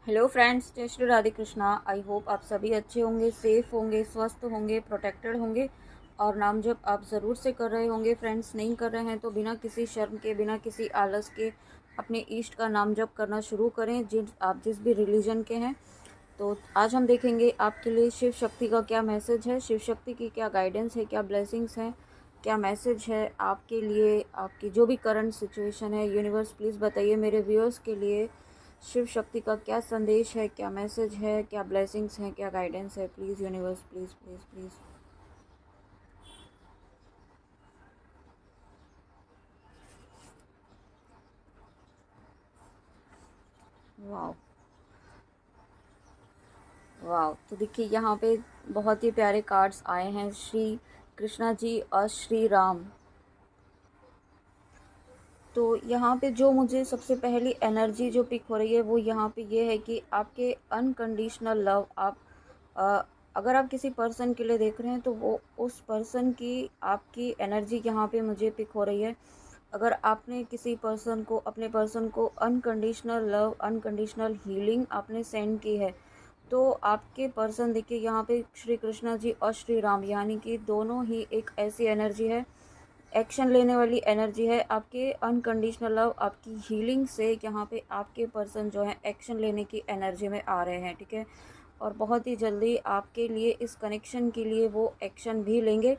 Hello friends, जय Shri Radhe Krishna. I hope आप सभी अच्छे होंगे, सेफ होंगे, स्वस्थ होंगे, प्रोटेक्टेड होंगे और नाम जप आप ज़रूर से कर रहे होंगे। फ्रेंड्स, नहीं कर रहे हैं तो बिना किसी शर्म के, बिना किसी आलस के अपने इष्ट का नाम जप करना शुरू करें, आप जिस भी रिलीजन के हैं। तो आज हम देखेंगे आपके लिए शिव शक्ति का क्या मैसेज है, शिव शक्ति की क्या गाइडेंस है, क्या ब्लेसिंग्स हैं, क्या मैसेज है आपके लिए, आपकी जो भी करंट सिचुएशन है। यूनिवर्स प्लीज़ बताइए मेरे व्यूअर्स के लिए शिव शक्ति का क्या संदेश है, क्या मैसेज है, क्या ब्लेसिंग्स हैं, क्या गाइडेंस है। Please universe, please please please. वाह, वाह। तो देखिए यहाँ पे बहुत ही प्यारे कार्ड्स आए हैं, श्री कृष्णा जी और श्री राम। तो यहाँ पे जो मुझे सबसे पहली एनर्जी जो पिक हो रही है वो यहाँ पे ये है कि आपके अनकंडीशनल लव। आप अ, अगर आप किसी पर्सन के लिए देख रहे हैं तो वो उस पर्सन की आपकी एनर्जी यहाँ पे मुझे पिक हो रही है। अगर आपने किसी पर्सन को, अपने पर्सन को अनकंडीशनल लव, अनकंडीशनल हीलिंग आपने सेंड की है, तो आपके पर्सन देखिए यहाँ पे श्री कृष्णा जी और श्री राम, यानी कि दोनों ही एक ऐसी एनर्जी है, एक्शन लेने वाली एनर्जी है। आपके अनकंडीशनल लव, आपकी हीलिंग से यहाँ पे आपके पर्सन जो है एक्शन लेने की एनर्जी में आ रहे हैं, ठीक है। और बहुत ही जल्दी आपके लिए, इस कनेक्शन के लिए वो एक्शन भी लेंगे।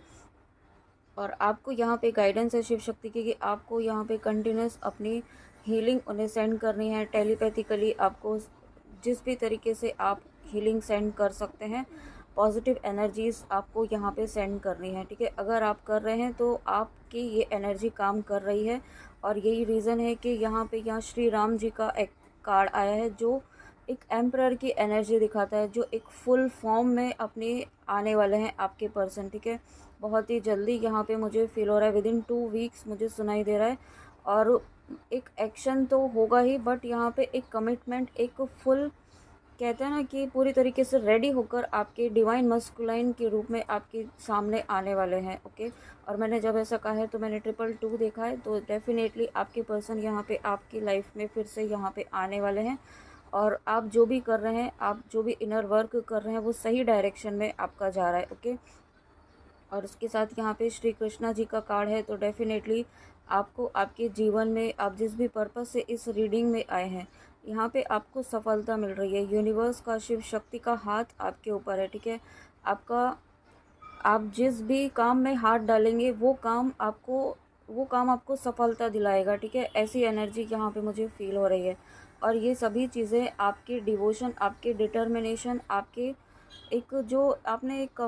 और आपको यहाँ पे गाइडेंस है शिव शक्ति की कि आपको यहाँ पे कंटिन्यूस अपनी हीलिंग उन्हें सेंड करनी है टेलीपैथिकली। आपको जिस भी तरीके से आप हीलिंग सेंड कर सकते हैं, पॉजिटिव एनर्जीज आपको यहाँ पे सेंड करनी है, ठीक है। अगर आप कर रहे हैं तो आपकी ये एनर्जी काम कर रही है। और यही रीज़न है कि यहाँ श्री राम जी का एक कार्ड आया है जो एक एम्परर की एनर्जी दिखाता है, जो एक फुल फॉर्म में अपने आने वाले हैं आपके पर्सन, ठीक है। बहुत ही जल्दी यहाँ पे मुझे फील हो रहा है, विद इन 2 वीक्स मुझे सुनाई दे रहा है। और एक एक्शन तो होगा ही, बट यहाँ पे एक कमिटमेंट, एक फुल, कहते हैं ना कि पूरी तरीके से रेडी होकर आपके डिवाइन मस्कुलाइन के रूप में आपके सामने आने वाले हैं, ओके। और मैंने जब ऐसा कहा है तो मैंने 222 देखा है, तो डेफिनेटली आपके पर्सन यहाँ पे आपकी लाइफ में फिर से यहाँ पे आने वाले हैं। और आप जो भी कर रहे हैं, आप जो भी इनर वर्क कर रहे हैं, वो सही डायरेक्शन में आपका जा रहा है, ओके। और उसके साथ यहाँ पे श्री कृष्णा जी का कार्ड है, तो डेफिनेटली आपको आपके जीवन में, आप जिस भी पर्पस से इस रीडिंग में आए हैं, यहाँ पे आपको सफलता मिल रही है। यूनिवर्स का, शिव शक्ति का हाथ आपके ऊपर है, ठीक है। आपका, आप जिस भी काम में हाथ डालेंगे वो काम आपको सफलता दिलाएगा, ठीक है। ऐसी एनर्जी यहाँ पे मुझे फील हो रही है। और ये सभी चीज़ें आपके डिवोशन, आपके डिटर्मिनेशन, आपके एक जो आपने एक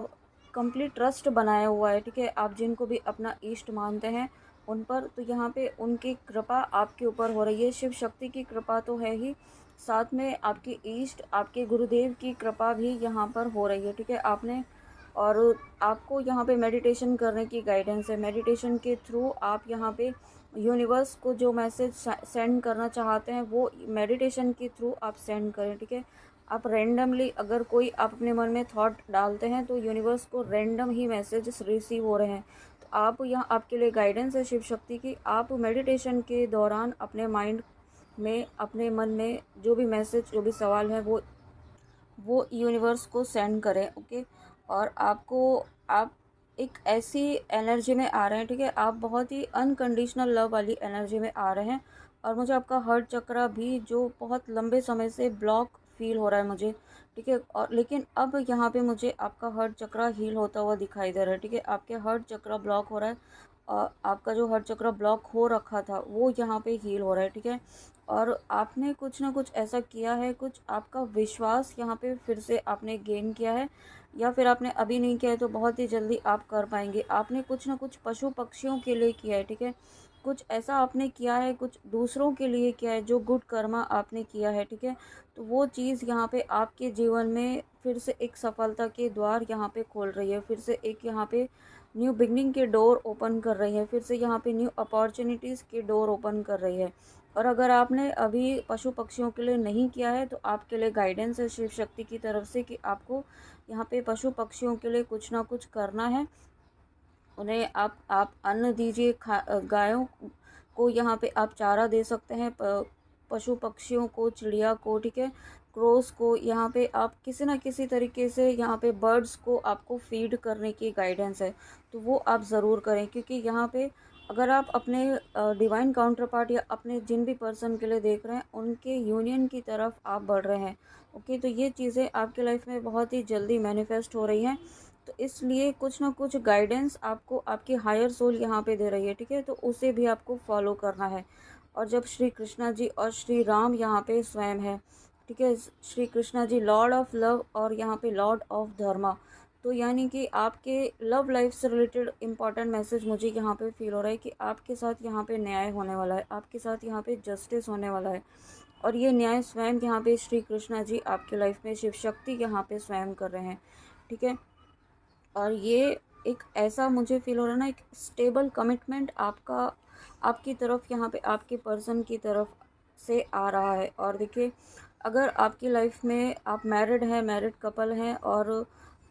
कंप्लीट ट्रस्ट बनाया हुआ है, ठीक है। आप जिनको भी अपना इष्ट मानते हैं उन पर, तो यहाँ पे उनकी कृपा आपके ऊपर हो रही है। शिव शक्ति की कृपा तो है ही, साथ में आपके इष्ट, आपके गुरुदेव की कृपा भी यहाँ पर हो रही है, ठीक है। आपने, और आपको यहाँ पे मेडिटेशन करने की गाइडेंस है। मेडिटेशन के थ्रू आप यहाँ पे यूनिवर्स को जो मैसेज सेंड करना चाहते हैं वो मेडिटेशन के थ्रू आप सेंड करें, ठीक है। आप रैंडमली, अगर कोई आप अपने मन में थॉट डालते हैं तो यूनिवर्स को रैंडम ही मैसेजेस रिसीव हो रहे हैं। तो आप यहाँ, आपके लिए गाइडेंस है शिव शक्ति की, आप मेडिटेशन के दौरान अपने माइंड में, अपने मन में जो भी मैसेज, जो भी सवाल है वो यूनिवर्स को सेंड करें, ओके। और आपको, आप एक ऐसी एनर्जी में आ रहे हैं, ठीक है। आप बहुत ही अनकंडीशनल लव वाली एनर्जी में आ रहे हैं। और मुझे आपका हार्ट चक्रा भी, जो बहुत लंबे समय से ब्लॉक फील हो रहा है मुझे, ठीक है। और लेकिन अब यहाँ पे मुझे आपका हार्ट चक्रा हील होता हुआ दिखाई दे रहा है, ठीक है। आपके हार्ट चक्रा ब्लॉक हो रहा है, और आपका जो हार्ट चक्रा ब्लॉक हो रखा था वो यहाँ पे हील हो रहा है, ठीक है। और आपने कुछ ना कुछ ऐसा किया है, कुछ आपका विश्वास यहाँ पे फिर से आपने गेन किया है, या फिर आपने अभी नहीं किया है तो बहुत ही जल्दी आप कर पाएंगे। आपने कुछ ना कुछ पशु पक्षियों के लिए किया है, ठीक है। कुछ ऐसा आपने किया है, कुछ दूसरों के लिए किया है, जो गुड कर्मा आपने किया है, ठीक है। तो वो चीज़ यहाँ पे आपके जीवन में फिर से एक सफलता के द्वार यहाँ पे खोल रही है, फिर से एक यहाँ पे न्यू बिगनिंग के डोर ओपन कर रही है, फिर से यहाँ पे न्यू अपॉर्चुनिटीज़ के डोर ओपन कर रही है। और अगर आपने अभी पशु पक्षियों के लिए नहीं किया है तो आपके लिए गाइडेंस है शिव शक्ति की तरफ से कि आपको यहाँ पे पशु पक्षियों के लिए कुछ ना कुछ करना है। उन्हें आप अन्न दीजिए, गायों को यहाँ पे आप चारा दे सकते हैं, पशु पक्षियों को, चिड़िया को, ठीक है। क्रोस को, यहाँ पे आप किसी ना किसी तरीके से यहाँ पे बर्ड्स को आपको फीड करने की गाइडेंस है, तो वो आप ज़रूर करें। क्योंकि यहाँ पे अगर आप अपने डिवाइन काउंटर पार्ट या अपने जिन भी पर्सन के लिए देख रहे हैं उनके यूनियन की तरफ आप बढ़ रहे हैं। ओके, तो ये चीज़ें आपके लाइफ में बहुत ही जल्दी मैनिफेस्ट हो रही हैं। तो इसलिए कुछ ना कुछ गाइडेंस आपको आपकी हायर सोल यहाँ पे दे रही है, ठीक है, तो उसे भी आपको फॉलो करना है। और जब श्री कृष्णा जी और श्री राम यहाँ पे स्वयं है, ठीक है, Shri Krishna ji Lord of love और यहाँ पे लॉर्ड ऑफ धर्मा, तो यानी कि आपके लव लाइफ से रिलेटेड इम्पॉर्टेंट मैसेज मुझे यहाँ पे फील हो रहा है कि आपके साथ यहाँ पे न्याय होने वाला है, आपके साथ यहाँ पे जस्टिस होने वाला है। और ये न्याय स्वयं यहाँ पे श्री कृष्णा जी आपके लाइफ में शिव शक्ति यहाँ पे स्वयं कर रहे हैं, ठीक है। और ये एक ऐसा मुझे फील हो रहा है ना, एक स्टेबल कमिटमेंट आपका आपकी तरफ यहाँ पे आपके पर्सन की तरफ से आ रहा है। और देखिए, अगर आपकी लाइफ में आप मैरिड हैं, मैरिड कपल हैं और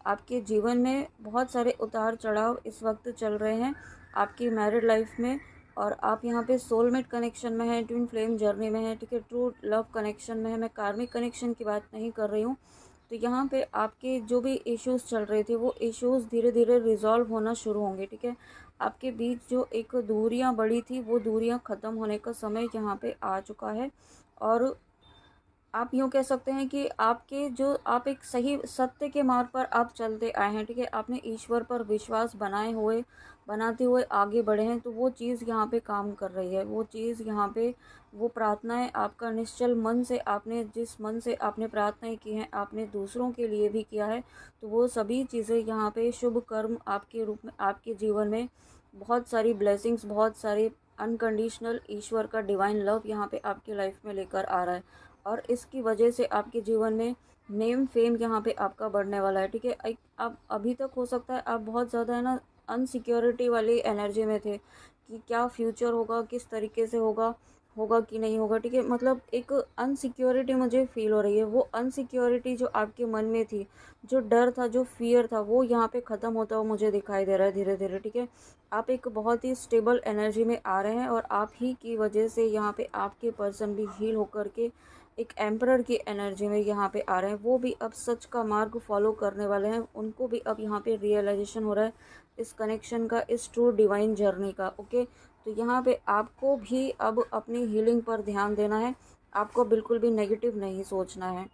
आपके जीवन में बहुत सारे उतार चढ़ाव इस वक्त चल रहे हैं आपकी मैरिड लाइफ में, और आप यहाँ पे सोलमेट कनेक्शन में हैं, ट्विन फ्लेम जर्नी में हैं, ठीक है, ट्रू लव कनेक्शन में है, मैं कार्मिक कनेक्शन की बात नहीं कर रही हूँ। तो यहाँ पे आपके जो भी इश्यूज़ चल रहे थे वो इश्यूज़ धीरे धीरे रिज़ॉल्व होना शुरू होंगे, ठीक है। आपके बीच जो एक दूरियां बढ़ी थी वो दूरियां ख़त्म होने का समय यहाँ पे आ चुका है। और आप यूँ कह सकते हैं कि आपके जो आप एक सही सत्य के मार्ग पर आप चलते आए हैं, ठीक है, आपने ईश्वर पर विश्वास बनाते हुए आगे बढ़े हैं, तो वो चीज़ यहाँ पे काम कर रही है। वो चीज़ यहाँ पे वो प्रार्थनाएं आपका निश्चल मन से आपने जिस मन से आपने प्रार्थनाएं की हैं आपने दूसरों के लिए भी किया है, तो वो सभी चीज़ें यहाँ पे शुभ कर्म आपके रूप में आपके जीवन में बहुत सारी ब्लेसिंग्स, बहुत सारी अनकंडीशनल ईश्वर का डिवाइन लव यहाँ पे आपकी लाइफ में लेकर आ रहा है। और इसकी वजह से आपके जीवन में नेम फेम यहाँ पे आपका बढ़ने वाला है, ठीक है। अब अभी तक हो सकता है आप बहुत ज़्यादा है ना अनसिक्योरिटी वाली एनर्जी में थे कि क्या फ्यूचर होगा, किस तरीके से होगा, होगा कि नहीं होगा, ठीक है, मतलब एक अनसिक्योरिटी मुझे फील हो रही है। वो अनसिक्योरिटी जो आपके मन में थी, जो डर था, जो फियर था, वो यहाँ पे ख़त्म होता हुआ मुझे दिखाई दे रहा है धीरे धीरे, ठीक है। आप एक बहुत ही स्टेबल एनर्जी में आ रहे हैं और आप ही की वजह से यहाँ पे आपके पर्सन भी हील होकर के एक एम्परर की एनर्जी में यहाँ पे आ रहे हैं। वो भी अब सच का मार्ग फॉलो करने वाले हैं, उनको भी अब यहाँ पे रियलाइजेशन हो रहा है इस कनेक्शन का, इस ट्रू डिवाइन जर्नी का। ओके, तो यहाँ पे आपको भी अब अपनी हीलिंग पर ध्यान देना है, आपको बिल्कुल भी नेगेटिव नहीं सोचना है।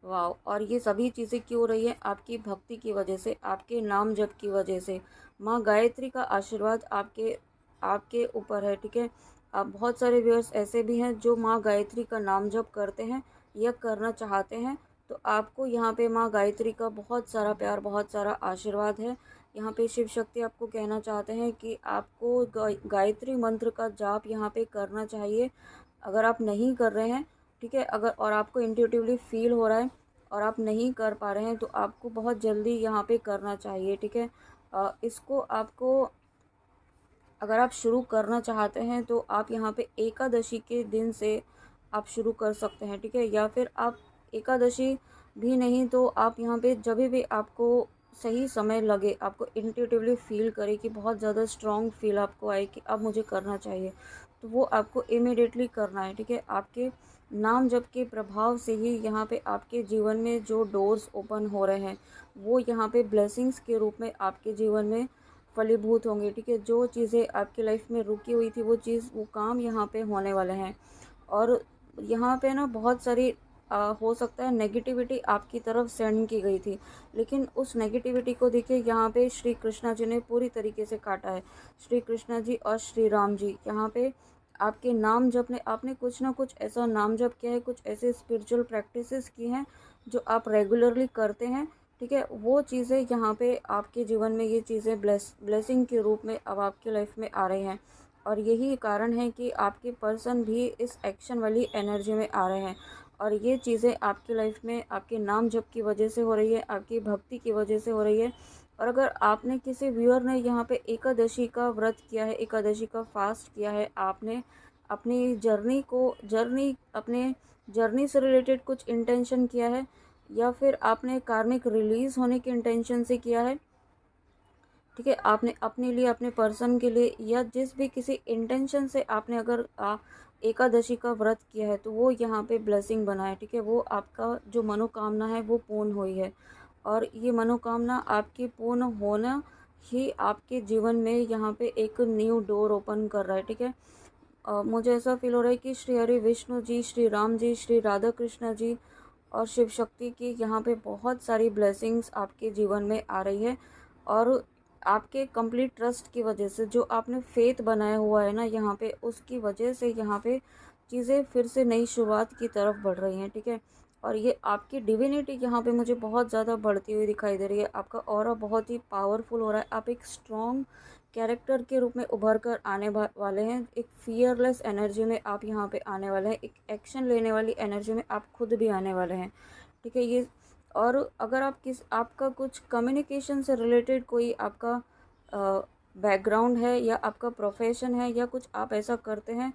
वाह, और ये सभी चीज़ें क्यों हो रही है? आपकी भक्ति की वजह से, आपके नाम जप की वजह से। माँ गायत्री का आशीर्वाद आपके आपके ऊपर है, ठीक है। अब बहुत सारे व्यूअर्स ऐसे भी हैं जो माँ गायत्री का नाम जप करते हैं या करना चाहते हैं, तो आपको यहाँ पे माँ गायत्री का बहुत सारा प्यार, बहुत सारा आशीर्वाद है। यहाँ पे शिव शक्ति आपको कहना चाहते हैं कि आपको गायत्री मंत्र का जाप यहाँ पे करना चाहिए। अगर आप नहीं कर रहे हैं, ठीक है, अगर और आपको इंट्यूटिवली फील हो रहा है और आप नहीं कर पा रहे हैं, तो आपको बहुत जल्दी यहाँ पे करना चाहिए, ठीक है। इसको आपको अगर आप शुरू करना चाहते हैं तो आप यहाँ पे एकादशी के दिन से आप शुरू कर सकते हैं, ठीक है। या फिर आप एकादशी भी नहीं तो आप यहाँ पे जब भी आपको सही समय लगे, आपको इंट्यूटिवली फील करे कि बहुत ज़्यादा स्ट्रॉन्ग फील आपको आए कि अब मुझे करना चाहिए, तो वो आपको इमिडिएटली करना है, ठीक है। आपके नाम जप के प्रभाव से ही यहाँ पे आपके जीवन में जो डोर्स ओपन हो रहे हैं वो यहाँ पे ब्लेसिंग्स के रूप में आपके जीवन में फलीभूत होंगे, ठीक है। जो चीज़ें आपकी लाइफ में रुकी हुई थी वो काम यहाँ पे होने वाले हैं। और यहाँ पे ना बहुत सारी हो सकता है नेगेटिविटी आपकी तरफ सेंड की गई थी, लेकिन उस नेगेटिविटी को देखिए यहाँ पे श्री कृष्णा जी ने पूरी तरीके से काटा है। श्री कृष्णा जी और श्री राम जी यहाँ पे आपके नाम जप ने आपने कुछ ना कुछ ऐसा नाम जप किया है, कुछ ऐसे स्पिरिचुअल प्रैक्टिसेस की हैं जो आप रेगुलरली करते हैं, ठीक है। वो चीज़ें यहाँ पे आपके जीवन में ये चीज़ें ब्लेसिंग के रूप में अब आपकी लाइफ में आ रही हैं। और यही कारण है कि आपके पर्सन भी इस एक्शन वाली एनर्जी में आ रहे हैं। और ये चीज़ें आपकी लाइफ में आपके नाम जप की वजह से हो रही है, आपकी भक्ति की वजह से हो रही है। और अगर आपने किसी व्यूअर ने यहाँ पे एकादशी का व्रत किया है, एकादशी का फास्ट किया है, आपने अपनी अपने जर्नी से रिलेटेड कुछ इंटेंशन किया है, या फिर आपने कार्मिक रिलीज़ होने के इंटेंशन से किया है, ठीक है। आपने अपने लिए, अपने पर्सन के लिए, या जिस भी किसी इंटेंशन से आपने अगर एकादशी का व्रत किया है, तो वो यहाँ पे ब्लेसिंग बना है। ठीक है, वो आपका जो मनोकामना है वो पूर्ण हुई है, और ये मनोकामना आपकी पूर्ण होना ही आपके जीवन में यहाँ पे एक न्यू डोर ओपन कर रहा है। ठीक है, मुझे ऐसा फील हो रहा है कि श्री हरि विष्णु जी, श्री राम जी, श्री राधा कृष्ण जी और शिव शक्ति की यहाँ पे बहुत सारी ब्लेसिंग्स आपके जीवन में आ रही है। और आपके कंप्लीट ट्रस्ट की वजह से, जो आपने फेथ बनाया हुआ है ना यहाँ पे, उसकी वजह से यहाँ पे चीज़ें फिर से नई शुरुआत की तरफ बढ़ रही हैं। ठीक है, और ये आपकी डिविनिटी यहाँ पे मुझे बहुत ज़्यादा बढ़ती हुई दिखाई दे रही है। आपका ऑरा बहुत ही पावरफुल हो रहा है। आप एक स्ट्रॉन्ग कैरेक्टर के रूप में उभर कर आने वाले हैं। एक फियरलेस एनर्जी में आप यहाँ पे आने वाले हैं। एक एक्शन लेने वाली एनर्जी में आप खुद भी आने वाले हैं। ठीक है, ये, और अगर आपका कुछ कम्युनिकेशन से रिलेटेड कोई आपका बैकग्राउंड है, या आपका प्रोफेशन है, या कुछ आप ऐसा करते हैं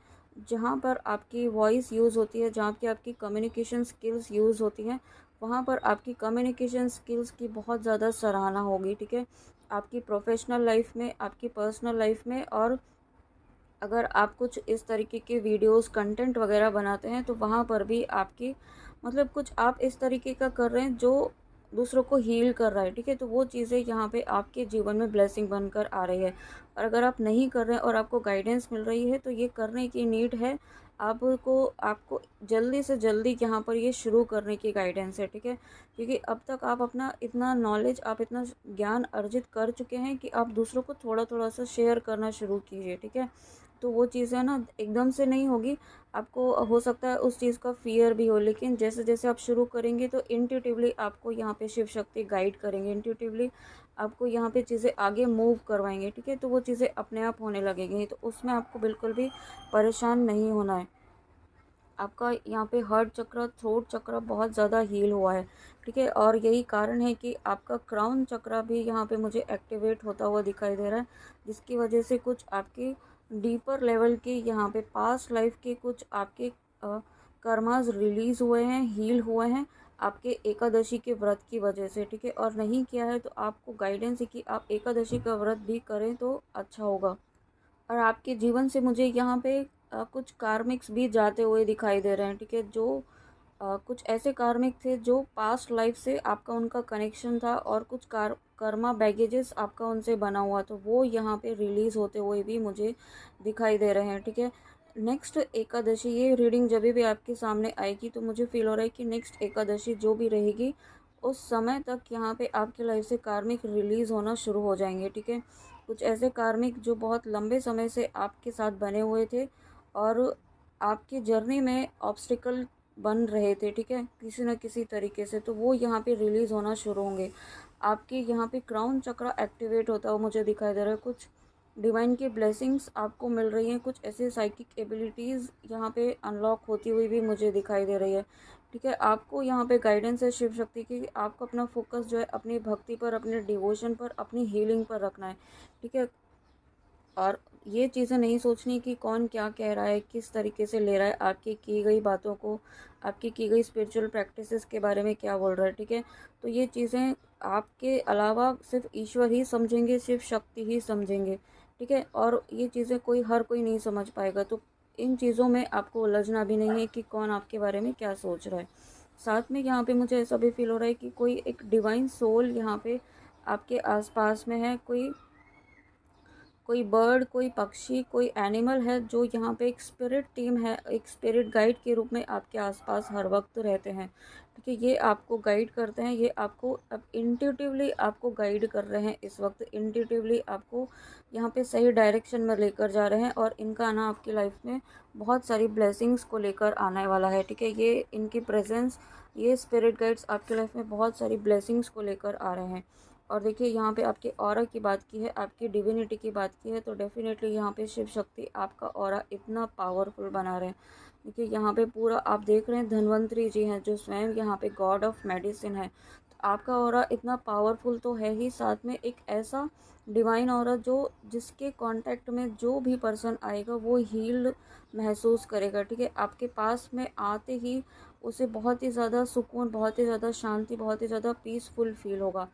जहाँ पर आपकी वॉइस यूज़ होती है, जहाँ की आपकी कम्युनिकेशन स्किल्स यूज़ होती हैं, वहाँ पर आपकी कम्युनिकेशन स्किल्स की बहुत ज़्यादा सराहना होगी। ठीक है, आपकी प्रोफेशनल लाइफ में, आपकी पर्सनल लाइफ में, और अगर आप कुछ इस तरीके के वीडियोस कंटेंट वगैरह बनाते हैं, तो वहाँ पर भी आपकी, मतलब कुछ आप इस तरीके का कर रहे हैं जो दूसरों को हील कर रहा है। ठीक है, तो वो चीज़ें यहाँ पे आपके जीवन में ब्लेसिंग बनकर आ रही है। और अगर आप नहीं कर रहे हैं और आपको गाइडेंस मिल रही है, तो ये करने की नीड है। आपको आपको जल्दी से जल्दी यहाँ पर ये शुरू करने की गाइडेंस है। ठीक है, क्योंकि अब तक आप अपना इतना नॉलेज, आप इतना ज्ञान अर्जित कर चुके हैं कि आप दूसरों को थोड़ा थोड़ा सा शेयर करना शुरू कीजिए। ठीक है, तो वो चीज़ें ना एकदम से नहीं होगी। आपको हो सकता है उस चीज़ का फ़ियर भी हो, लेकिन जैसे जैसे आप शुरू करेंगे, तो इंट्यूटिवली आपको यहाँ पे शिव शक्ति गाइड करेंगे। इंट्यूटिवली आपको यहाँ पे चीज़ें आगे मूव करवाएंगे। ठीक है, तो वो चीज़ें अपने आप होने लगेंगी, तो उसमें आपको बिल्कुल भी परेशान नहीं होना है। आपका यहाँ पे हार्ट चक्र, थ्रोट चक्र बहुत ज़्यादा हील हुआ है। ठीक है, और यही कारण है कि आपका क्राउन चक्र भी यहाँ पे मुझे एक्टिवेट होता हुआ दिखाई दे रहा है, जिसकी वजह से कुछ आपके डीपर लेवल के, यहाँ पे पास्ट लाइफ के कुछ आपके कर्मास रिलीज़ हुए हैं, हील हुए हैं आपके एकादशी के व्रत की वजह से। ठीक है, और नहीं किया है तो आपको गाइडेंस है कि आप एकादशी का व्रत भी करें तो अच्छा होगा। और आपके जीवन से मुझे यहाँ पे कुछ कार्मिक्स भी जाते हुए दिखाई दे रहे हैं। ठीक है, जो कुछ ऐसे कार्मिक थे जो पास्ट लाइफ से आपका उनका कनेक्शन था, और कुछ कर्मा बैगेजेस आपका उनसे बना हुआ, तो वो यहाँ पे रिलीज़ होते हुए भी मुझे दिखाई दे रहे हैं। ठीक है, नेक्स्ट एकादशी, ये रीडिंग जब भी आपके सामने आएगी, तो मुझे फील हो रहा है कि नेक्स्ट एकादशी जो भी रहेगी, उस समय तक यहाँ पे आपकी लाइफ से कार्मिक रिलीज़ होना शुरू हो जाएंगे। ठीक है, कुछ ऐसे कार्मिक जो बहुत लंबे समय से आपके साथ बने हुए थे, और आपकी जर्नी में ऑब्स्टिकल बन रहे थे। ठीक है, किसी न किसी तरीके से, तो वो यहाँ पे रिलीज़ होना शुरू होंगे। आपके यहाँ पे क्राउन चक्र एक्टिवेट होता हुआ मुझे दिखाई दे रहा है। कुछ डिवाइन की ब्लेसिंग्स आपको मिल रही हैं, कुछ ऐसे साइकिक एबिलिटीज़ यहाँ पे अनलॉक होती हुई भी मुझे दिखाई दे रही है। ठीक है, आपको यहाँ पे गाइडेंस है शिव शक्ति की, आपको अपना फोकस जो है अपनी भक्ति पर, अपने डिवोशन पर, अपनी हीलिंग पर रखना है। ठीक है, और ये चीज़ें नहीं सोचनी कि कौन क्या कह रहा है, किस तरीके से ले रहा है आपकी की गई बातों को, आपकी की गई स्पिरिचुअल प्रैक्टिसेस के बारे में क्या बोल रहा है। ठीक है, तो ये चीज़ें आपके अलावा सिर्फ ईश्वर ही समझेंगे, सिर्फ शक्ति ही समझेंगे। ठीक है, और ये चीज़ें हर कोई नहीं समझ पाएगा, तो इन चीज़ों में आपको उलझना भी नहीं है कि कौन आपके बारे में क्या सोच रहा है। साथ में यहाँ पे मुझे ऐसा भी फील हो रहा है कि कोई एक डिवाइन सोल यहाँ पे आपके आसपास में है। कोई बर्ड, कोई पक्षी, कोई एनिमल है जो यहाँ पे एक स्पिरिट टीम है, एक स्पिरिट गाइड के रूप में आपके आसपास हर वक्त रहते हैं। ठीक है, ये आपको गाइड करते हैं, ये आपको अब इंट्यूटिवली आपको गाइड कर रहे हैं, इस वक्त इंट्यूटिवली आपको यहाँ पे सही डायरेक्शन में लेकर जा रहे हैं, और इनका आना आपकी लाइफ में बहुत सारी ब्लेसिंग्स को लेकर आने वाला है। ठीक है, ये इनकी प्रेजेंस, ये स्पिरिट गाइड्स आपकी लाइफ में बहुत सारी ब्लेसिंग्स को लेकर आ रहे हैं। और देखिए, यहाँ पे आपके ऑरा की बात की है, आपकी डिविनिटी की बात की है, तो डेफिनेटली यहाँ पे शिव शक्ति आपका ऑरा इतना पावरफुल बना रहे हैं। देखिए, यहाँ पे पूरा आप देख रहे हैं, धन्वंतरी जी हैं जो स्वयं यहाँ पे गॉड ऑफ मेडिसिन है। तो आपका ऑरा इतना पावरफुल तो है ही, साथ में एक ऐसा डिवाइन ऑरा जो जिसके कांटेक्ट में जो भी पर्सन आएगा वो हील्ड महसूस करेगा। ठीक है, आपके पास में आते ही उसे बहुत ही ज़्यादा सुकून, बहुत ही ज़्यादा शांति, बहुत ही ज़्यादा पीसफुल फील होगा।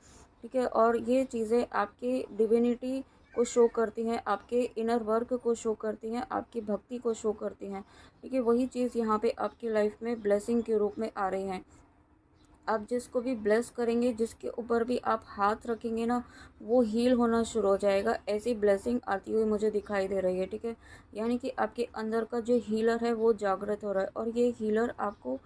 ठीक है। और ये चीज़ें आपकी डिविनिटी को शो करती हैं, आपके इनर वर्क को शो करती हैं, आपकी भक्ति को शो करती हैं। ठीक है, वही चीज़ यहाँ पे आपकी लाइफ में ब्लेसिंग के रूप में आ रही हैं। आप जिसको भी ब्लेस करेंगे, जिसके ऊपर भी आप हाथ रखेंगे ना, वो हील होना शुरू हो जाएगा। ऐसी ब्लेसिंग आती हुई मुझे दिखाई दे रही है। ठीक है, यानी कि आपके अंदर का जो हीलर है वो जागृत हो रहा है, और ये हीलर आपको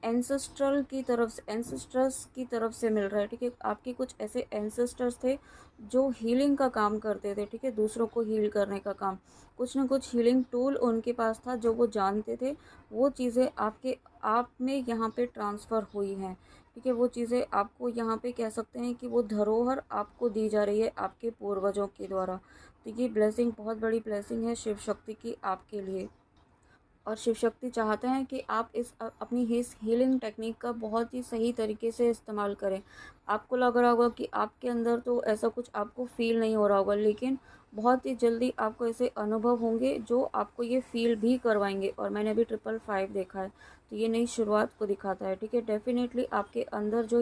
एंसेस्ट्रल की तरफ से, एंसेस्टर्स की तरफ से मिल रहा है। ठीक है, आपके कुछ ऐसे एंसेस्टर्स थे जो हीलिंग का काम करते थे। ठीक है, दूसरों को हील करने का काम, कुछ ना कुछ हीलिंग टूल उनके पास था जो वो जानते थे। वो चीज़ें आपके आप में यहाँ पे ट्रांसफ़र हुई हैं। ठीक है, वो चीज़ें आपको यहाँ पे कह सकते हैं कि वो धरोहर आपको दी जा रही है आपके पूर्वजों के द्वारा। तो ये ब्लेसिंग बहुत बड़ी ब्लेसिंग है शिव शक्ति की आपके लिए। और शिव शक्ति चाहते हैं कि आप इस अपनी इस हीलिंग टेक्निक का बहुत ही सही तरीके से इस्तेमाल करें। आपको लग रहा होगा कि आपके अंदर तो ऐसा कुछ आपको फ़ील नहीं हो रहा होगा, लेकिन बहुत ही जल्दी आपको ऐसे अनुभव होंगे जो आपको ये फ़ील भी करवाएंगे। और मैंने अभी 555 देखा है, तो ये नई शुरुआत को दिखाता है। ठीक है, डेफ़िनेटली आपके अंदर जो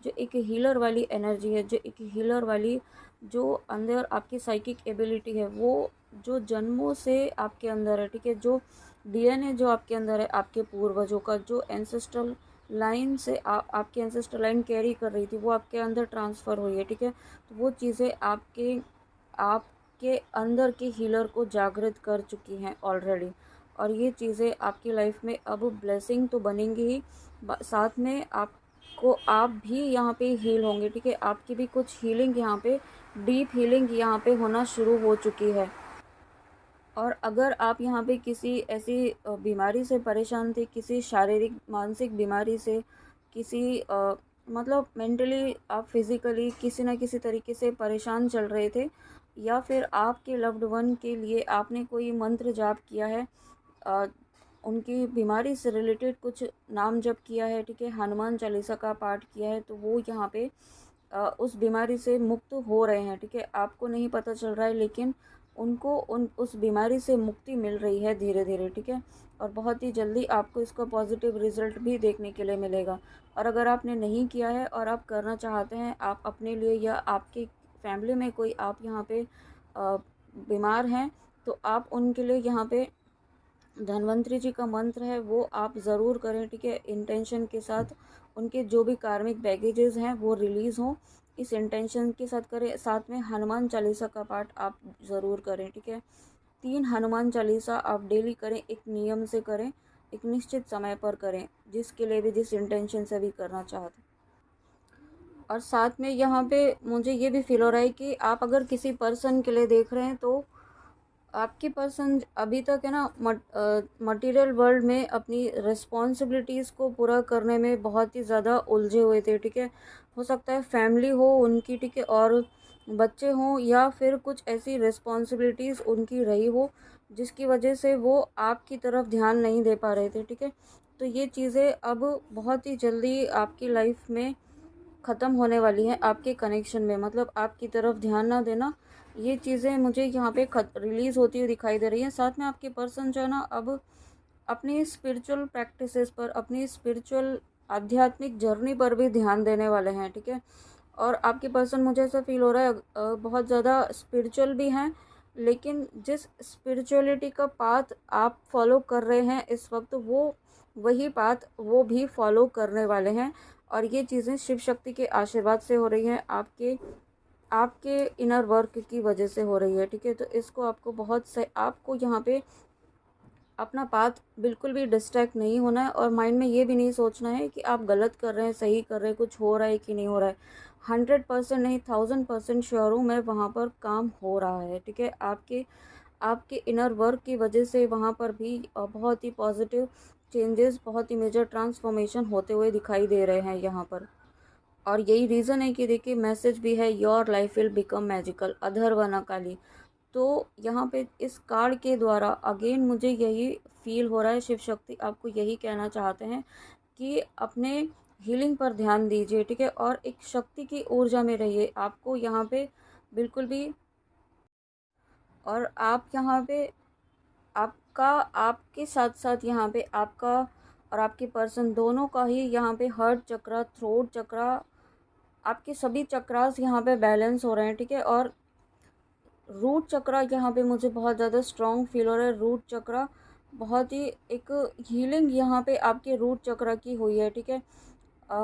एक हीलर वाली एनर्जी है, जो एक हीलर वाली जो अंदर आपकी साइकिक एबिलिटी है, वो जो जन्मों से आपके अंदर है। ठीक है, जो डीएनए जो आपके अंदर है, आपके पूर्वजों का जो एंसेस्ट्रल लाइन से आपकी एंसेस्ट्रल लाइन कैरी कर रही थी, वो आपके अंदर ट्रांसफ़र हुई है। ठीक है, तो वो चीज़ें आपके आपके अंदर के हीलर को जागृत कर चुकी हैं ऑलरेडी। और ये चीज़ें आपकी लाइफ में अब ब्लेसिंग तो बनेंगी ही, साथ में आपको आप भी यहाँ पे हील होंगे। ठीक है, आपकी भी कुछ हीलिंग यहाँ पे, डीप हीलिंग यहाँ पे होना शुरू हो चुकी है। और अगर आप यहाँ पे किसी ऐसी बीमारी से परेशान थे, किसी शारीरिक मानसिक बीमारी से, किसी मतलब मेंटली आप फिज़िकली किसी न किसी तरीके से परेशान चल रहे थे, या फिर आपके लव्ड वन के लिए आपने कोई मंत्र जाप किया है, अ, उनकी बीमारी से रिलेटेड कुछ नाम जप किया है, ठीक है, हनुमान चालीसा का पाठ किया है, तो वो यहाँ पे उस बीमारी से मुक्त हो रहे हैं। ठीक है, आपको नहीं पता चल रहा है, लेकिन उनको उस बीमारी से मुक्ति मिल रही है धीरे धीरे। ठीक है, और बहुत ही जल्दी आपको इसका पॉजिटिव रिजल्ट भी देखने के लिए मिलेगा। और अगर आपने नहीं किया है और आप करना चाहते हैं, आप अपने लिए या आपकी फैमिली में कोई आप यहाँ पे बीमार हैं, तो आप उनके लिए यहाँ पे धन्वंतरी जी का मंत्र है वो आप ज़रूर करें। ठीक है, इंटेंशन के साथ उनके जो भी कार्मिक बैगेजेस हैं वो रिलीज़ हों, इस इंटेंशन के साथ करें। साथ में हनुमान चालीसा का पाठ आप ज़रूर करें। ठीक है, 3 हनुमान चालीसा आप डेली करें, एक नियम से करें, एक निश्चित समय पर करें, जिसके लिए भी, जिस इंटेंशन से भी करना चाहते हैं। और साथ में यहाँ पे मुझे ये भी फील हो रहा है कि आप अगर किसी पर्सन के लिए देख रहे हैं, तो आपके पर्सन अभी तक है ना मटेरियल वर्ल्ड में अपनी रिस्पॉन्सिबिलिटीज़ को पूरा करने में बहुत ही ज़्यादा उलझे हुए थे। ठीक है, हो सकता है फैमिली हो उनकी, ठीक है, और बच्चे हों, या फिर कुछ ऐसी रिस्पॉन्सिबिलिटीज़ उनकी रही हो जिसकी वजह से वो आपकी तरफ ध्यान नहीं दे पा रहे थे। ठीक है, तो ये चीज़ें अब बहुत ही जल्दी आपकी लाइफ में ख़त्म होने वाली है। आपके कनेक्शन में, मतलब आपकी तरफ ध्यान ना देना, ये चीज़ें मुझे यहाँ पे रिलीज़ होती हुई दिखाई दे रही हैं। साथ में आपके पर्सन जो है ना, अब अपनी स्पिरिचुअल प्रैक्टिसेस पर, अपनी स्पिरिचुअल आध्यात्मिक जर्नी पर भी ध्यान देने वाले हैं। ठीक है, और आपके पर्सन, मुझे ऐसा फील हो रहा है, बहुत ज़्यादा स्पिरिचुअल भी हैं, लेकिन जिस स्पिरिचुअलिटी का पाथ आप फॉलो कर रहे हैं इस वक्त, वो वही पाथ वो भी फॉलो करने वाले हैं। और ये चीज़ें शिव शक्ति के आशीर्वाद से हो रही हैं, आपके आपके इनर वर्क की वजह से हो रही है। ठीक है, तो इसको आपको बहुत से आपको यहाँ पे अपना पाथ बिल्कुल भी डिस्ट्रैक्ट नहीं होना है, और माइंड में ये भी नहीं सोचना है कि आप गलत कर रहे हैं, सही कर रहे हैं, कुछ हो रहा है कि नहीं हो रहा है। 100% नहीं, 1000% श्योर हूँ मैं, वहाँ पर काम हो रहा है। ठीक है, आपके आपके इनर वर्क की वजह से वहाँ पर भी बहुत ही पॉजिटिव चेंजेस, बहुत ही मेजर ट्रांसफॉर्मेशन होते हुए दिखाई दे रहे हैं यहाँ पर। और यही रीज़न है कि देखिए, मैसेज भी है, your life will become magical, Atharvana Kali. तो यहाँ पे इस कार्ड के द्वारा अगेन मुझे यही फील हो रहा है, शिव शक्ति आपको यही कहना चाहते हैं कि अपने हीलिंग पर ध्यान दीजिए। ठीक है, और एक शक्ति की ऊर्जा में रहिए। आपको यहाँ पे बिल्कुल भी, और आप यहाँ पे आपका, आपके साथ साथ यहाँ पे आपका और आपके पर्सन दोनों का ही यहाँ पे हार्ट चक्रा, थ्रोट चक्रा आपके सभी चक्रास यहाँ पे बैलेंस हो रहे हैं, ठीक है। और रूट चक्रा यहाँ पे मुझे बहुत ज़्यादा स्ट्रॉन्ग फील हो रहा है। रूट चक्रा बहुत ही एक हीलिंग यहाँ पे आपके रूट चक्रा की हुई है, ठीक है।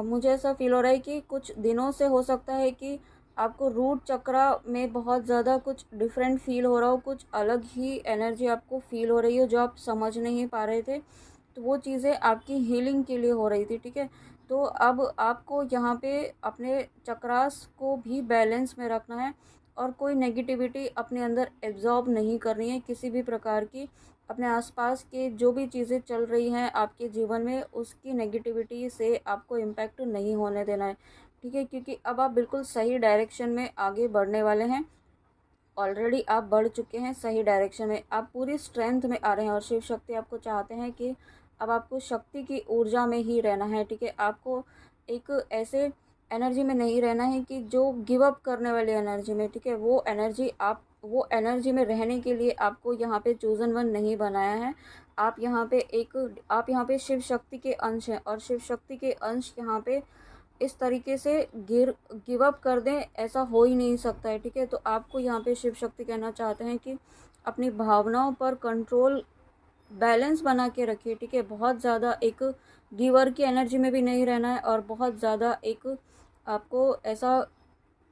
मुझे ऐसा फील हो रहा है कि कुछ दिनों से हो सकता है कि आपको रूट चक्रा में बहुत ज़्यादा कुछ डिफरेंट फील हो रहा हो, कुछ अलग ही एनर्जी आपको फील हो रही हो जो आप समझ नहीं पा रहे थे। तो वो चीज़ें आपकी हीलिंग के लिए हो रही थी, ठीक है। तो अब आपको यहाँ पे अपने चक्रास को भी बैलेंस में रखना है और कोई नेगेटिविटी अपने अंदर एब्जॉर्ब नहीं करनी है किसी भी प्रकार की। अपने आसपास के जो भी चीज़ें चल रही हैं आपके जीवन में, उसकी नेगेटिविटी से आपको इम्पैक्ट नहीं होने देना है, ठीक है। क्योंकि अब आप बिल्कुल सही डायरेक्शन में आगे बढ़ने वाले हैं। ऑलरेडी आप बढ़ चुके हैं सही डायरेक्शन में, आप पूरी स्ट्रेंथ में आ रहे हैं और शिव शक्ति आपको चाहते हैं कि अब आपको शक्ति की ऊर्जा में ही रहना है, ठीक है। आपको एक ऐसे एनर्जी में नहीं रहना है कि जो गिव अप करने वाली एनर्जी में, ठीक है। वो एनर्जी में रहने के लिए आपको यहाँ पे चूजन वन नहीं बनाया है। आप यहाँ पे शिव शक्ति के अंश हैं और शिव शक्ति के अंश यहाँ पे इस तरीके से गिव अप कर दें, ऐसा हो ही नहीं सकता है, ठीक है। तो आपको यहाँ पे शिव शक्ति कहना चाहते हैं कि अपनी भावनाओं पर कंट्रोल, बैलेंस बना के रखिए, ठीक है। बहुत ज़्यादा एक गिवर की एनर्जी में भी नहीं रहना है और बहुत ज़्यादा एक आपको ऐसा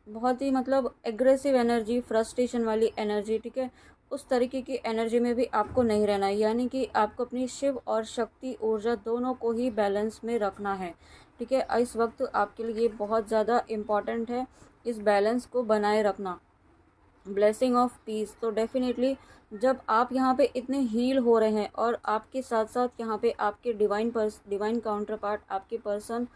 बहुत ही मतलब एग्रेसिव एनर्जी, फ्रस्ट्रेशन वाली एनर्जी, ठीक है, उस तरीके की एनर्जी में भी आपको नहीं रहना है। यानी कि आपको अपनी शिव और शक्ति ऊर्जा दोनों को ही बैलेंस में रखना है, ठीक है। इस वक्त आपके लिए बहुत ज़्यादा इम्पॉर्टेंट है इस बैलेंस को बनाए रखना। ब्लेसिंग ऑफ पीस, तो डेफिनेटली जब आप यहाँ पे इतने हील हो रहे हैं और आपके साथ साथ यहाँ पे आपके डिवाइन काउंटर पार्ट, आपके पर्सन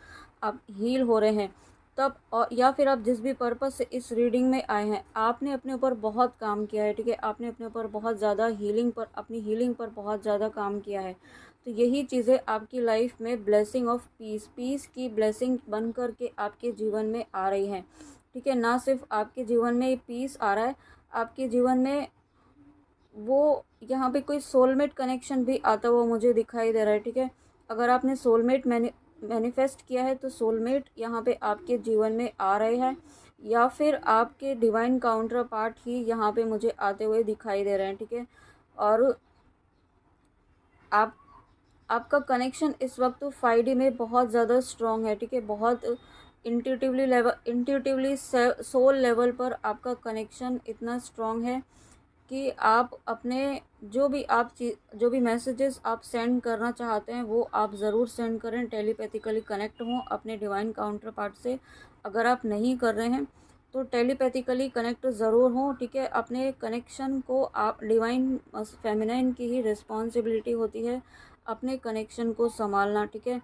आप हील हो रहे हैं, तब और या फिर आप जिस भी पर्पस से इस रीडिंग में आए हैं, आपने अपने ऊपर बहुत काम किया है, ठीक है। आपने अपने ऊपर बहुत ज़्यादा अपनी हीलिंग पर बहुत ज़्यादा काम किया है। तो यही चीज़ें आपकी लाइफ में ब्लेसिंग ऑफ पीस की ब्लेसिंग बन कर के आपके जीवन में आ रही हैं, ठीक है। ना सिर्फ आपके जीवन में पीस आ रहा है, आपके जीवन में वो यहाँ पे कोई सोलमेट कनेक्शन भी आता हुआ मुझे दिखाई दे रहा है, ठीक है। अगर आपने सोलमेट मैनिफेस्ट किया है तो सोलमेट यहाँ पे आपके जीवन में आ रहे हैं, या फिर आपके डिवाइन काउंटर पार्ट ही यहाँ पे मुझे आते हुए दिखाई दे रहे हैं, ठीक है। और आप आपका कनेक्शन इस वक्त 5D में बहुत ज़्यादा स्ट्रॉन्ग है, ठीक है। बहुत इंट्यूटिवली सोल लेवल पर आपका कनेक्शन इतना स्ट्रॉन्ग है कि आप अपने जो भी मैसेजेस आप सेंड करना चाहते हैं वो आप ज़रूर सेंड करें, टेलीपैथिकली कनेक्ट हों अपने डिवाइन काउंटर पार्ट से। अगर आप नहीं कर रहे हैं तो टेलीपैथिकली कनेक्ट ज़रूर हों, ठीक है। अपने कनेक्शन को आप डिवाइन फेमिनाइन की ही रिस्पॉन्सिबिलिटी होती है अपने कनेक्शन को संभालना, ठीक है।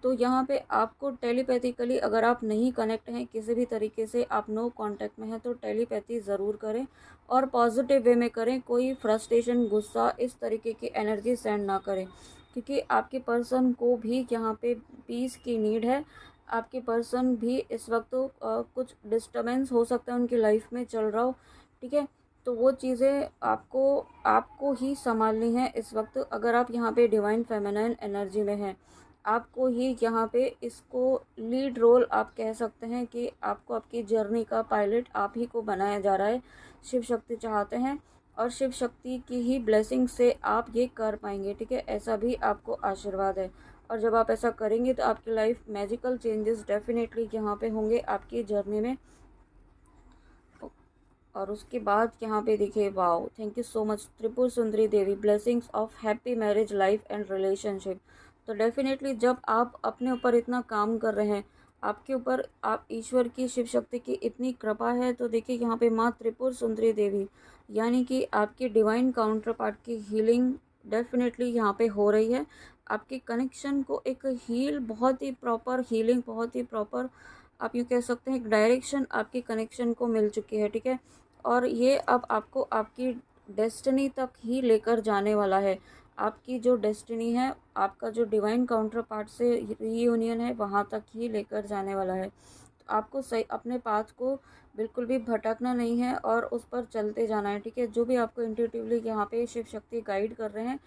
तो यहाँ पे आपको टेलीपैथिकली, अगर आप नहीं कनेक्ट हैं किसी भी तरीके से, आप नो कांटेक्ट में हैं, तो टेलीपैथी ज़रूर करें और पॉजिटिव वे में करें। कोई फ्रस्ट्रेशन, गुस्सा इस तरीके की एनर्जी सेंड ना करें, क्योंकि आपके पर्सन को भी यहाँ पे पीस की नीड है। आपके पर्सन भी इस वक्त कुछ डिस्टर्बेंस हो सकता है उनकी लाइफ में चल रहा हो, ठीक है। तो वो चीज़ें आपको आपको ही संभालनी है इस वक्त। अगर आप यहाँ पे डिवाइन फेमिनाइन एनर्जी में हैं, आपको ही यहाँ पे इसको लीड रोल आप कह सकते हैं कि आपको आपकी जर्नी का पायलट आप ही को बनाया जा रहा है। शिव शक्ति चाहते हैं और शिव शक्ति की ही ब्लेसिंग से आप ये कर पाएंगे, ठीक है। ऐसा भी आपको आशीर्वाद है और जब आप ऐसा करेंगे तो आपकी लाइफ मैजिकल चेंजेस डेफिनेटली यहाँ पे होंगे आपकी जर्नी में। और उसके बाद यहाँ पे देखिए, wow, thank you so much Tripura Sundari Devi, blessings of happy marriage life and relationship. तो डेफिनेटली जब आप अपने ऊपर इतना काम कर रहे हैं, आपके ऊपर आप ईश्वर की, शिव शक्ति की इतनी कृपा है, तो देखिए यहाँ पे माँ त्रिपुर सुंदरी देवी यानी कि आपके डिवाइन काउंटर पार्ट की हीलिंग डेफिनेटली यहाँ पे हो रही है। आपके कनेक्शन को एक बहुत ही प्रॉपर हीलिंग, बहुत ही प्रॉपर आप यूँ कह सकते हैं एक डायरेक्शन आपके कनेक्शन को मिल चुकी है, ठीक है। और ये अब आपको आपकी डेस्टिनी तक ही लेकर जाने वाला है। आपकी जो डेस्टिनी है, आपका जो डिवाइन काउंटर पार्ट से रीयूनियन है, वहाँ तक ही लेकर जाने वाला है। तो आपको सही अपने पाथ को बिल्कुल भी भटकना नहीं है और उस पर चलते जाना है, ठीक है। जो भी आपको इंट्यूटिवली यहाँ पे शिव शक्ति गाइड कर रहे हैं,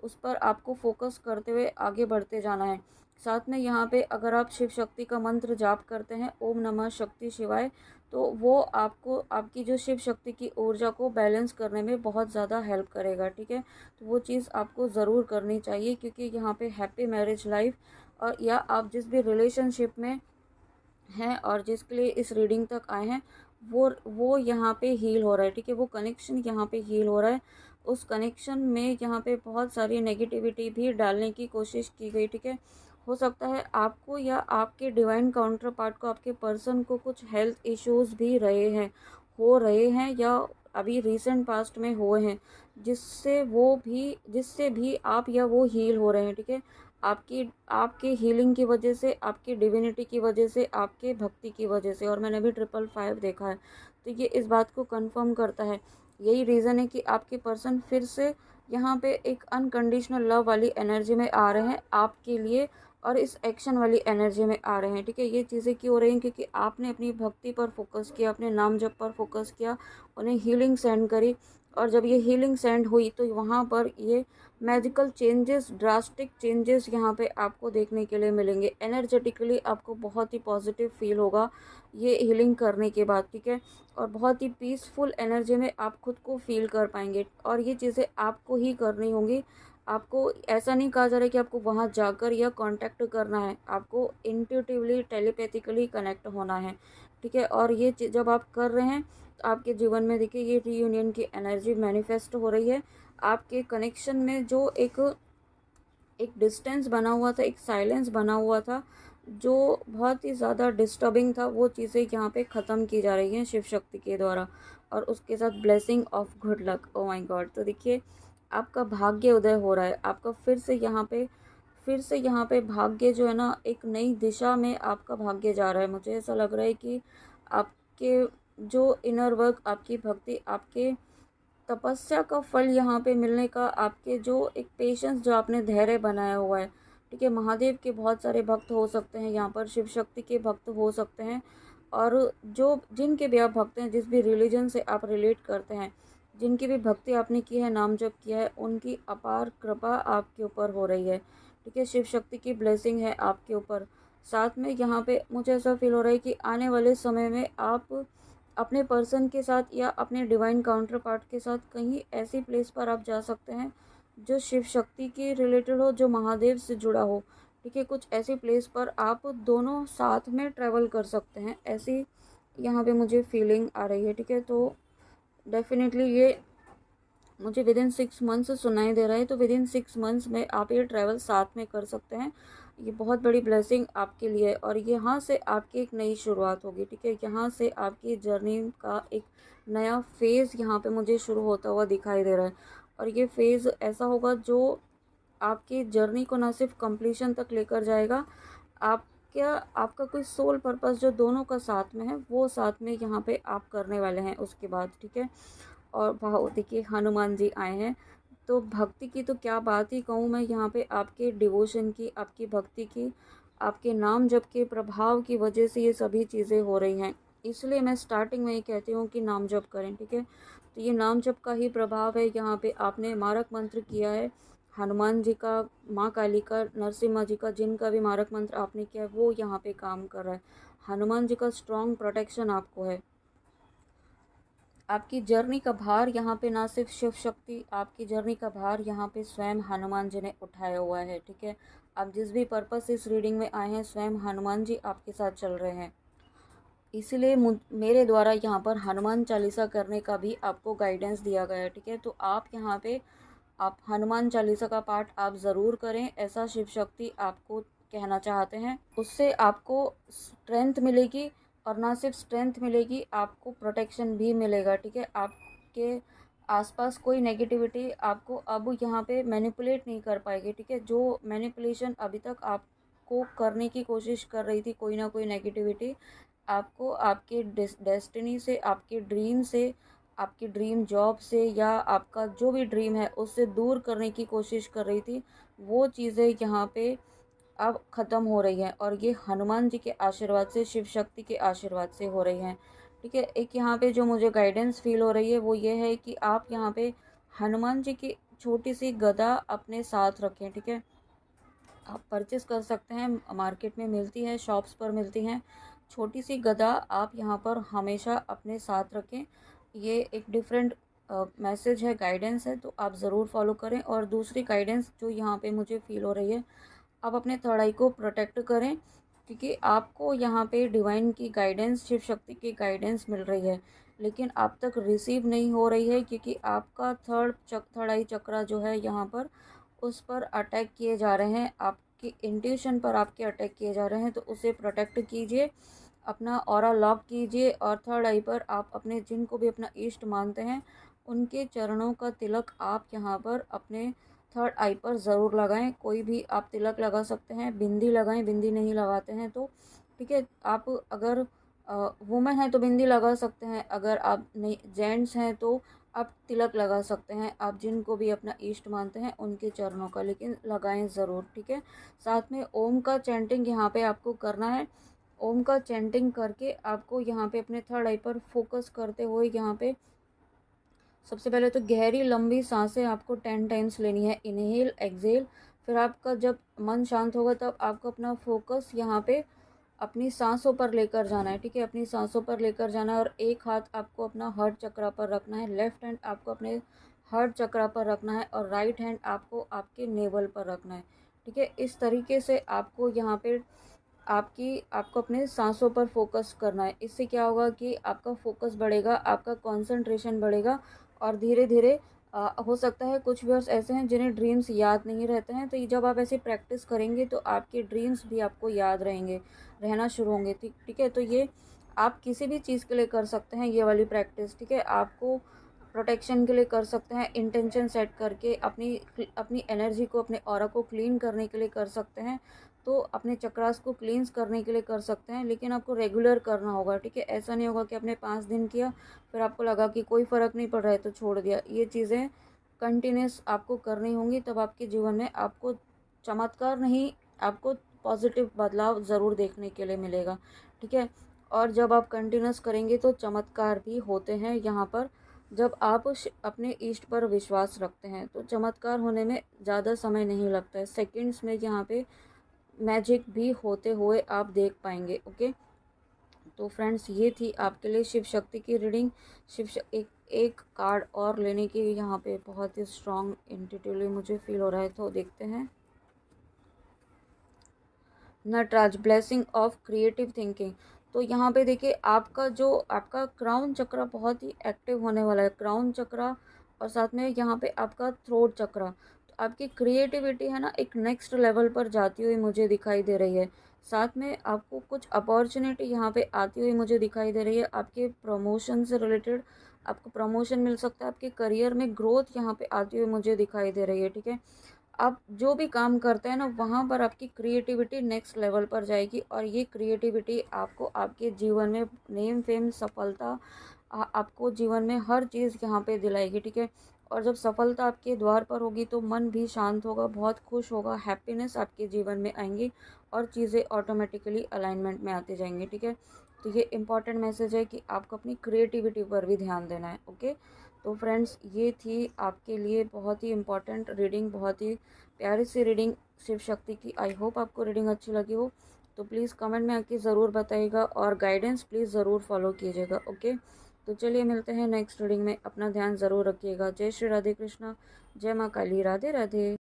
उस पर आपको फोकस करते हुए आगे बढ़ते जाना है। साथ में यहाँ पे अगर आप शिव शक्ति का मंत्र जाप करते हैं, ओम नमः शक्ति शिवाय, तो वो आपको आपकी जो शिव शक्ति की ऊर्जा को बैलेंस करने में बहुत ज़्यादा हेल्प करेगा, ठीक है। तो वो चीज़ आपको ज़रूर करनी चाहिए, क्योंकि यहाँ पे हैप्पी मैरिज लाइफ और या आप जिस भी रिलेशनशिप में हैं और जिसके लिए इस रीडिंग तक आए हैं, वो यहाँ पे हील हो रहा है, ठीक है। वो कनेक्शन यहाँ पे हील हो रहा है। उस कनेक्शन में यहाँ पे बहुत सारी नेगेटिविटी भी डालने की कोशिश की गई, ठीक है। हो सकता है आपको या आपके डिवाइन काउंटर पार्ट को, आपके पर्सन को कुछ हेल्थ इश्यूज भी रहे हैं या अभी रिसेंट पास्ट में हुए हैं, जिससे भी आप या वो हील हो रहे हैं, ठीक है। आपकी आपके हीलिंग की वजह से, आपकी डिविनिटी की वजह से, आपके भक्ति की वजह से। और मैंने भी 555 देखा है, तो ये इस बात को कंफर्म करता है। यही रीज़न है कि आपके पर्सन फिर से यहाँ पे एक अनकंडीशनल लव वाली एनर्जी में आ रहे हैं आपके लिए, और इस एक्शन वाली एनर्जी में आ रहे हैं, ठीक है। ये चीज़ें क्यों हो रही हैं? क्योंकि आपने अपनी भक्ति पर फोकस किया, अपने नाम जप पर फोकस किया, उन्हें हीलिंग सेंड करी, और जब ये हीलिंग सेंड हुई तो वहाँ पर ये मैजिकल चेंजेस, ड्रास्टिक चेंजेस यहाँ पे आपको देखने के लिए मिलेंगे। एनर्जेटिकली आपको बहुत ही पॉजिटिव फील होगा ये हीलिंग करने के बाद, ठीक है। और बहुत ही पीसफुल एनर्जी में आप खुद को फील कर पाएंगे, और ये चीज़ें आपको ही करनी होंगी। आपको ऐसा नहीं कहा जा रहा है कि आपको वहाँ जाकर या कांटेक्ट करना है, आपको इंट्यूटिवली, टेलीपैथिकली कनेक्ट होना है, ठीक है। और ये जब आप कर रहे हैं तो आपके जीवन में देखिए ये रीयूनियन की एनर्जी मैनिफेस्ट हो रही है। आपके कनेक्शन में जो एक डिस्टेंस बना हुआ था, एक साइलेंस बना हुआ था, जो बहुत ही ज़्यादा डिस्टर्बिंग था, वो चीज़ें यहाँ पे ख़त्म की जा रही हैं शिव शक्ति के द्वारा, और उसके साथ blessing of good luck. Oh my God. तो देखिए आपका भाग्य उदय हो रहा है, आपका फिर से यहाँ पे भाग्य जो है ना, एक नई दिशा में आपका भाग्य जा रहा है। मुझे ऐसा लग रहा है कि आपके जो इनर वर्क, आपकी भक्ति, आपके तपस्या का फल यहाँ पे मिलने का, आपके जो एक पेशेंस, जो आपने धैर्य बनाया हुआ है, ठीक है। महादेव के बहुत सारे भक्त हो सकते हैं यहाँ पर, शिव शक्ति के भक्त हो सकते हैं, और जो जिनके भी आप भक्त हैं, जिस भी रिलीजन से आप रिलेट करते हैं, जिनकी भी भक्ति आपने की है, नाम जप किया है, उनकी अपार कृपा आपके ऊपर हो रही है, ठीक है। शिव शक्ति की ब्लेसिंग है आपके ऊपर। साथ में यहाँ पे मुझे ऐसा फील हो रहा है कि आने वाले समय में आप अपने पर्सन के साथ या अपने डिवाइन काउंटर पार्ट के साथ कहीं ऐसी प्लेस पर आप जा सकते हैं जो शिव शक्ति के रिलेटेड हो, जो महादेव से जुड़ा हो, ठीक है। कुछ ऐसी प्लेस पर आप दोनों साथ में ट्रैवल कर सकते हैं, ऐसी यहाँ पे मुझे फीलिंग आ रही है, ठीक है। तो डेफिनेटली ये मुझे विद इन 6 मंथ्स सुनाई दे रहा है, तो विद इन 6 मंथ्स में आप ये ट्रैवल साथ में कर सकते हैं। ये बहुत बड़ी ब्लेसिंग आपके लिए है, और यहाँ से आपकी एक नई शुरुआत होगी, ठीक है। यहाँ से आपकी जर्नी का एक नया फेज़ यहाँ पे मुझे शुरू होता हुआ दिखाई दे रहा है, और ये फेज़ ऐसा होगा जो आपकी जर्नी को ना सिर्फ कंप्लीशन तक लेकर जाएगा, आपका कोई सोल पर्पस जो दोनों का साथ में है, वो साथ में यहाँ पे आप करने वाले हैं उसके बाद, ठीक है। और भाव देखिए हनुमान जी आए हैं, तो भक्ति की तो क्या बात ही कहूँ मैं यहाँ पे, आपके डिवोशन की, आपकी भक्ति की, आपके नाम जप के प्रभाव की वजह से ये सभी चीज़ें हो रही हैं। इसलिए मैं स्टार्टिंग में ही कहती हूँ कि नाम जप करें, ठीक है। तो ये नाम जप का ही प्रभाव है। यहाँ पे आपने मारक मंत्र किया है हनुमान जी का, माँ काली का, नरसिम्हा जी का, जिनका भी मारक मंत्र आपने किया है वो यहाँ पे काम कर रहा है। हनुमान जी का स्ट्रॉन्ग प्रोटेक्शन आपको है। आपकी जर्नी का भार यहाँ पे ना सिर्फ शिव शक्ति, आपकी जर्नी का भार यहाँ पे स्वयं हनुमान जी ने उठाया हुआ है, ठीक है। आप जिस भी पर्पस से इस रीडिंग में आए हैं, स्वयं हनुमान जी आपके साथ चल रहे हैं। इसलिए मेरे द्वारा यहाँ पर हनुमान चालीसा करने का भी आपको गाइडेंस दिया गया है, ठीक है। तो आप यहाँ पे आप हनुमान चालीसा का पाठ आप ज़रूर करें, ऐसा शिव शक्ति आपको कहना चाहते हैं। उससे आपको स्ट्रेंथ मिलेगी, और ना सिर्फ स्ट्रेंथ मिलेगी, आपको प्रोटेक्शन भी मिलेगा, ठीक है। आपके आसपास कोई नेगेटिविटी आपको अब यहाँ पे मैनिपुलेट नहीं कर पाएगी, ठीक है। जो मैनिपुलेशन अभी तक आपको करने की कोशिश कर रही थी, कोई ना कोई नेगेटिविटी आपको आपके डेस्टिनी से, आपके ड्रीम से, आपकी ड्रीम जॉब से, या आपका जो भी ड्रीम है उससे दूर करने की कोशिश कर रही थी, वो चीज़ें यहाँ पे अब ख़त्म हो रही हैं, और ये हनुमान जी के आशीर्वाद से, शिव शक्ति के आशीर्वाद से हो रही हैं, ठीक है। एक यहाँ पे जो मुझे गाइडेंस फील हो रही है वो ये है कि आप यहाँ पे हनुमान जी की छोटी सी गदा अपने साथ रखें, ठीक है। आप परचेस कर सकते हैं, मार्केट में मिलती है, शॉप्स पर मिलती हैं। छोटी सी गदा आप यहाँ पर हमेशा अपने साथ रखें। ये एक डिफरेंट मैसेज है, गाइडेंस है, तो आप ज़रूर फॉलो करें। और दूसरी गाइडेंस जो यहाँ पे मुझे फील हो रही है, आप अपने थर्ड आई को प्रोटेक्ट करें, क्योंकि आपको यहाँ पे डिवाइन की गाइडेंस, शिव शक्ति की गाइडेंस मिल रही है, लेकिन आप तक रिसीव नहीं हो रही है, क्योंकि आपका थर्ड आई चक्रा जो है यहाँ पर, उस पर अटैक किए जा रहे हैं, आपकी इंट्यूशन पर आपके अटैक किए जा रहे हैं। तो उसे प्रोटेक्ट कीजिए, अपना ऑरा लॉक कीजिए, और थर्ड आई पर आप अपने जिनको भी अपना इष्ट मानते हैं उनके चरणों का तिलक आप यहाँ पर अपने थर्ड आई पर ज़रूर लगाएं। कोई भी आप तिलक लगा सकते हैं, बिंदी लगाएं, बिंदी नहीं लगाते हैं तो ठीक है। आप अगर वुमेन हैं तो बिंदी लगा सकते हैं, अगर आप नहीं जेंट्स हैं तो आप तिलक लगा सकते हैं। आप जिनको भी अपना इष्ट मानते हैं उनके चरणों का लेकिन लगाएं ज़रूर, ठीक है। साथ में ओम का चैंटिंग यहाँ पे आपको करना है। ओम का चैंटिंग करके आपको यहाँ पे अपने थर्ड आई पर फोकस करते हुए यहाँ पे सबसे पहले तो गहरी लंबी सांसें आपको 10 टाइम्स लेनी है, इनहेल एक्सेल। फिर आपका जब मन शांत होगा तब आपको अपना फोकस यहाँ पे अपनी सांसों पर लेकर जाना है, ठीक है। अपनी सांसों पर लेकर जाना है, और एक हाथ आपको अपना हार्ट चक्रा पर रखना है, लेफ्ट हैंड आपको अपने हार्ट चक्रा पर रखना है, और राइट हैंड आपको आपके नेवल पर रखना है, ठीक है। इस तरीके से आपको यहाँ पे आपको अपने सांसों पर फोकस करना है। इससे क्या होगा कि आपका फोकस बढ़ेगा, आपका कंसंट्रेशन बढ़ेगा, और धीरे धीरे हो सकता है कुछ व्यूअर्स ऐसे हैं जिन्हें ड्रीम्स याद नहीं रहते हैं, तो ये जब आप ऐसे प्रैक्टिस करेंगे तो आपके ड्रीम्स भी आपको याद रहेंगे, रहना शुरू होंगे, ठीक ठीक है। तो ये आप किसी भी चीज़ के लिए कर सकते हैं, ये वाली प्रैक्टिस, ठीक है। आपको प्रोटेक्शन के लिए कर सकते हैं, इंटेंशन सेट करके अपनी अपनी एनर्जी को, अपने ऑरा को क्लीन करने के लिए कर सकते हैं, तो अपने चक्रास को क्लींस करने के लिए कर सकते हैं, लेकिन आपको रेगुलर करना होगा, ठीक है। ऐसा नहीं होगा कि आपने 5 दिन किया फिर आपको लगा कि कोई फ़र्क नहीं पड़ रहा है तो छोड़ दिया। ये चीज़ें कंटिन्यूस आपको करनी होंगी, तब आपके जीवन में आपको चमत्कार नहीं, आपको पॉजिटिव बदलाव ज़रूर देखने के लिए मिलेगा, ठीक है। और जब आप कंटिन्यूस करेंगे तो चमत्कार भी होते हैं यहाँ पर। जब आप अपने इष्ट पर विश्वास रखते हैं तो चमत्कार होने में ज़्यादा समय नहीं लगता है, सेकंड्स में यहाँ पे मैजिक भी होते हुए आप देख पाएंगे, ओके। तो फ्रेंड्स, ये थी आपके लिए शिव शक्ति की रीडिंग। एक कार्ड और लेने की यहाँ पे बहुत ही स्ट्रॉन्ग इंट्यूटिवली मुझे फील हो रहा है, तो देखते हैं। Nataraj, blessing of creative thinking. तो यहाँ पे देखिए आपका क्राउन चक्रा बहुत ही एक्टिव होने वाला है, क्राउन चक्रा, और साथ में यहाँ पे आपका थ्रोट चक्रा। तो आपकी क्रिएटिविटी है ना, एक नेक्स्ट लेवल पर जाती हुई मुझे दिखाई दे रही है। साथ में आपको कुछ अपॉर्चुनिटी यहाँ पे आती हुई मुझे दिखाई दे रही है, आपके प्रमोशन से रिलेटेड आपको प्रमोशन मिल सकता है, आपके करियर में ग्रोथ यहाँ पे आती हुई मुझे दिखाई दे रही है, ठीक है। आप जो भी काम करते हैं ना, वहाँ पर आपकी क्रिएटिविटी नेक्स्ट लेवल पर जाएगी, और ये क्रिएटिविटी आपको आपके जीवन में नेम फेम सफलता, आपको जीवन में हर चीज़ यहाँ पे दिलाएगी, ठीक है। और जब सफलता आपके द्वार पर होगी तो मन भी शांत होगा, बहुत खुश होगा, हैप्पीनेस आपके जीवन में आएंगी, और चीज़ें ऑटोमेटिकली अलाइनमेंट में आती जाएंगी, ठीक है। तो ये इम्पॉर्टेंट मैसेज है कि आपको अपनी क्रिएटिविटी पर भी ध्यान देना है, ओके। तो फ्रेंड्स, ये थी आपके लिए बहुत ही इम्पॉर्टेंट रीडिंग, बहुत ही प्यारी सी रीडिंग शिव शक्ति की। आई होप आपको रीडिंग अच्छी लगी हो, तो प्लीज़ कमेंट में आके ज़रूर बताइएगा, और गाइडेंस प्लीज़ ज़रूर फॉलो कीजिएगा, ओके। तो चलिए मिलते हैं नेक्स्ट रीडिंग में, अपना ध्यान ज़रूर रखिएगा। जय श्री राधे कृष्णा, जय माँ काली, राधे राधे।